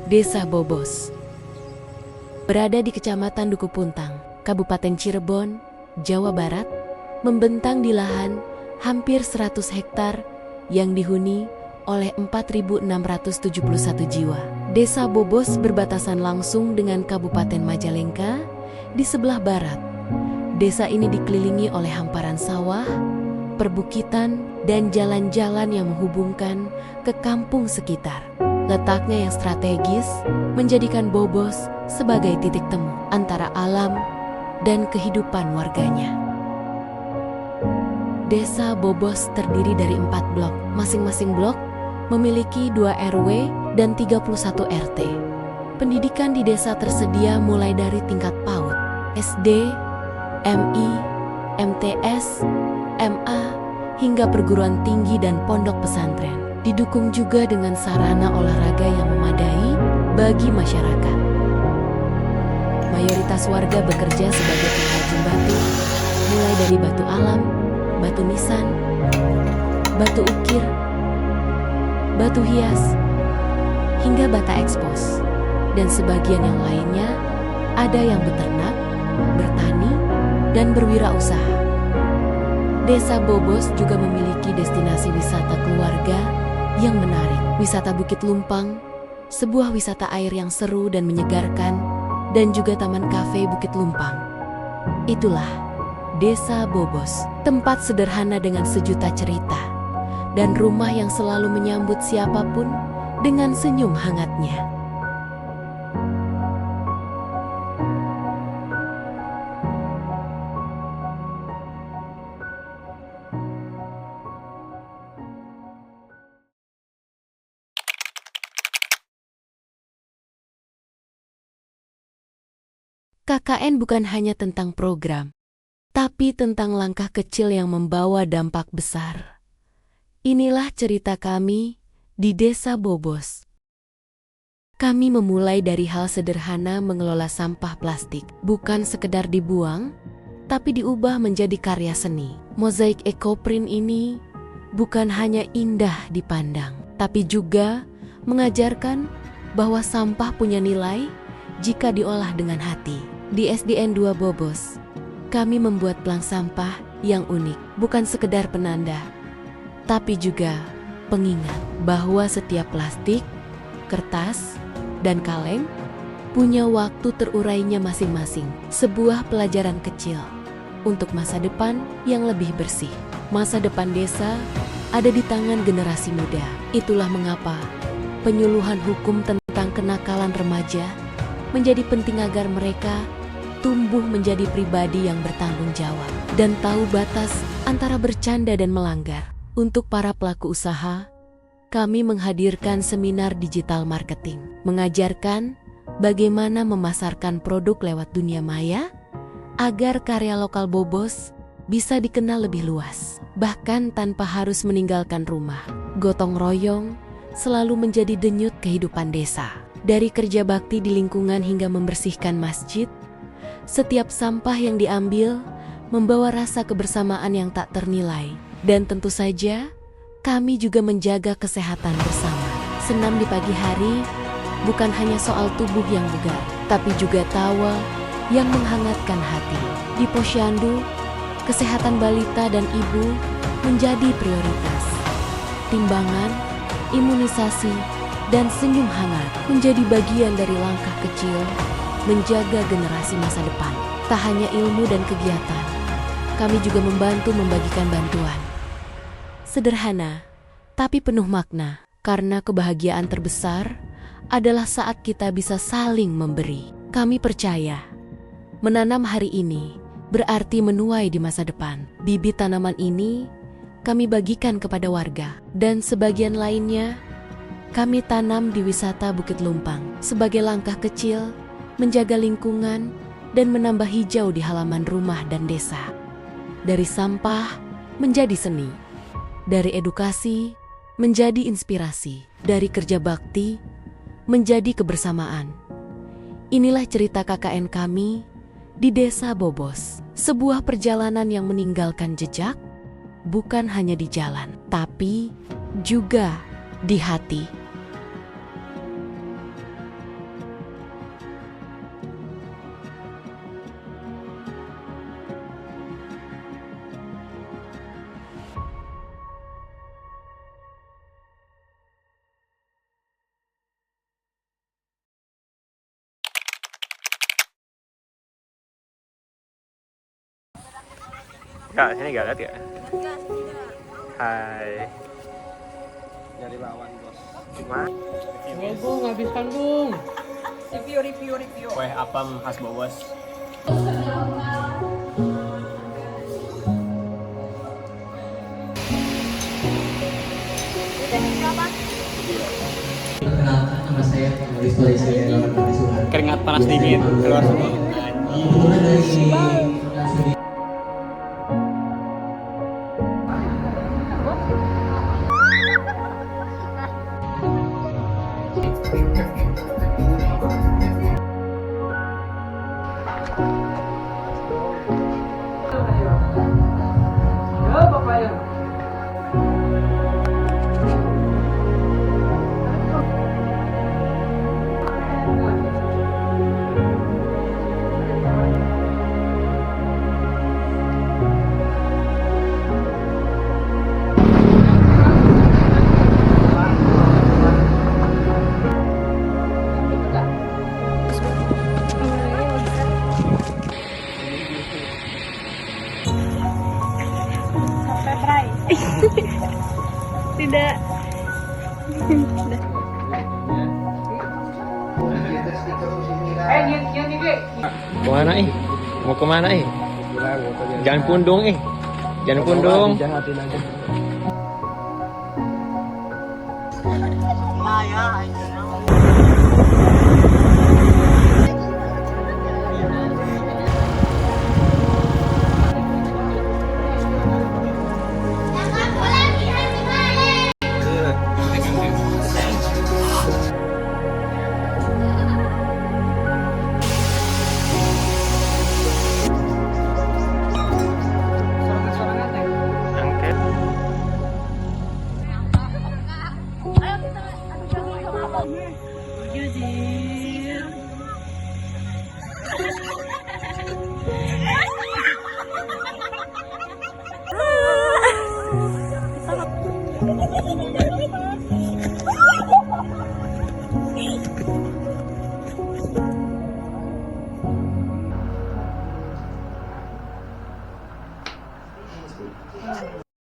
Desa Bobos berada di Kecamatan Duku Puntang, Kabupaten Cirebon, Jawa Barat, membentang di lahan hampir 100 hektar yang dihuni oleh 4.671 jiwa. Desa Bobos berbatasan langsung dengan Kabupaten Majalengka di sebelah barat. Desa ini dikelilingi oleh hamparan sawah, perbukitan, dan jalan-jalan yang menghubungkan ke kampung sekitar. Letaknya yang strategis menjadikan Bobos sebagai titik temu antara alam dan kehidupan warganya. Desa Bobos terdiri dari 4 blok. Masing-masing blok memiliki 2 RW dan 31 RT. Pendidikan di desa tersedia mulai dari tingkat PAUD, SD, MI, MTS, MA, hingga perguruan tinggi dan pondok pesantren. Didukung juga dengan sarana olahraga yang memadai bagi masyarakat. Mayoritas warga bekerja sebagai pengrajin batu, mulai dari batu alam, batu nisan, batu ukir, batu hias, hingga bata ekspos. Dan sebagian yang lainnya ada yang beternak, bertani, dan berwirausaha. Desa Bobos juga memiliki destinasi wisata keluarga yang menarik. Wisata Bukit Lumpang, sebuah wisata air yang seru dan menyegarkan, dan juga Taman Kafe Bukit Lumpang. Itulah Desa Bobos, tempat sederhana dengan sejuta cerita, dan rumah yang selalu menyambut siapapun dengan senyum hangatnya. KKN bukan hanya tentang program, tapi tentang langkah kecil yang membawa dampak besar. Inilah cerita kami di Desa Bobos. Kami memulai dari hal sederhana mengelola sampah plastik, bukan sekedar dibuang, tapi diubah menjadi karya seni. Mozaik ekoprint ini bukan hanya indah dipandang, tapi juga mengajarkan bahwa sampah punya nilai jika diolah dengan hati. Di SDN 2 Bobos, kami membuat pelang sampah yang unik, bukan sekedar penanda, tapi juga pengingat bahwa setiap plastik, kertas, dan kaleng punya waktu terurainya masing-masing. Sebuah pelajaran kecil untuk masa depan yang lebih bersih. Masa depan desa ada di tangan generasi muda. Itulah mengapa penyuluhan hukum tentang kenakalan remaja menjadi penting agar mereka tumbuh menjadi pribadi yang bertanggung jawab dan tahu batas antara bercanda dan melanggar. Untuk para pelaku usaha, kami menghadirkan seminar digital marketing, mengajarkan bagaimana memasarkan produk lewat dunia maya agar karya lokal Bobos bisa dikenal lebih luas, bahkan tanpa harus meninggalkan rumah. Gotong royong selalu menjadi denyut kehidupan desa. Dari kerja bakti di lingkungan hingga membersihkan masjid, setiap sampah yang diambil membawa rasa kebersamaan yang tak ternilai. Dan tentu saja, kami juga menjaga kesehatan bersama. Senam di pagi hari bukan hanya soal tubuh yang bugar, tapi juga tawa yang menghangatkan hati. Di Posyandu, Kesehatan balita dan ibu menjadi prioritas. Timbangan, imunisasi, dan senyum hangat menjadi bagian dari langkah kecil menjaga generasi masa depan. Tak hanya ilmu dan kegiatan, kami juga membantu membagikan bantuan. Sederhana, tapi penuh makna, karena kebahagiaan terbesar adalah saat kita bisa saling memberi. Kami percaya, menanam hari ini berarti menuai di masa depan. Bibit tanaman ini kami bagikan kepada warga, dan sebagian lainnya kami tanam di wisata Bukit Lumpang sebagai langkah kecil menjaga lingkungan dan menambah hijau di halaman rumah dan desa. Dari sampah menjadi seni, dari edukasi menjadi inspirasi, dari kerja bakti menjadi kebersamaan. Inilah cerita KKN kami di Desa Bobos, sebuah perjalanan yang meninggalkan jejak bukan hanya di jalan, tapi juga di hati. Kak, sini gak lihat ya? Hai. Nyari lawan bos. Gimana? Bung, habiskan Bung. Review. Kue apam khas Bobos. Perkenalkan nama saya Rizko Rizky dari Suhan. Keringat panas dingin keluar semua. Kebetulan dari Tidak. Kemana Mau kemana Jangan pundung Jangan pundung. Jahatin aja.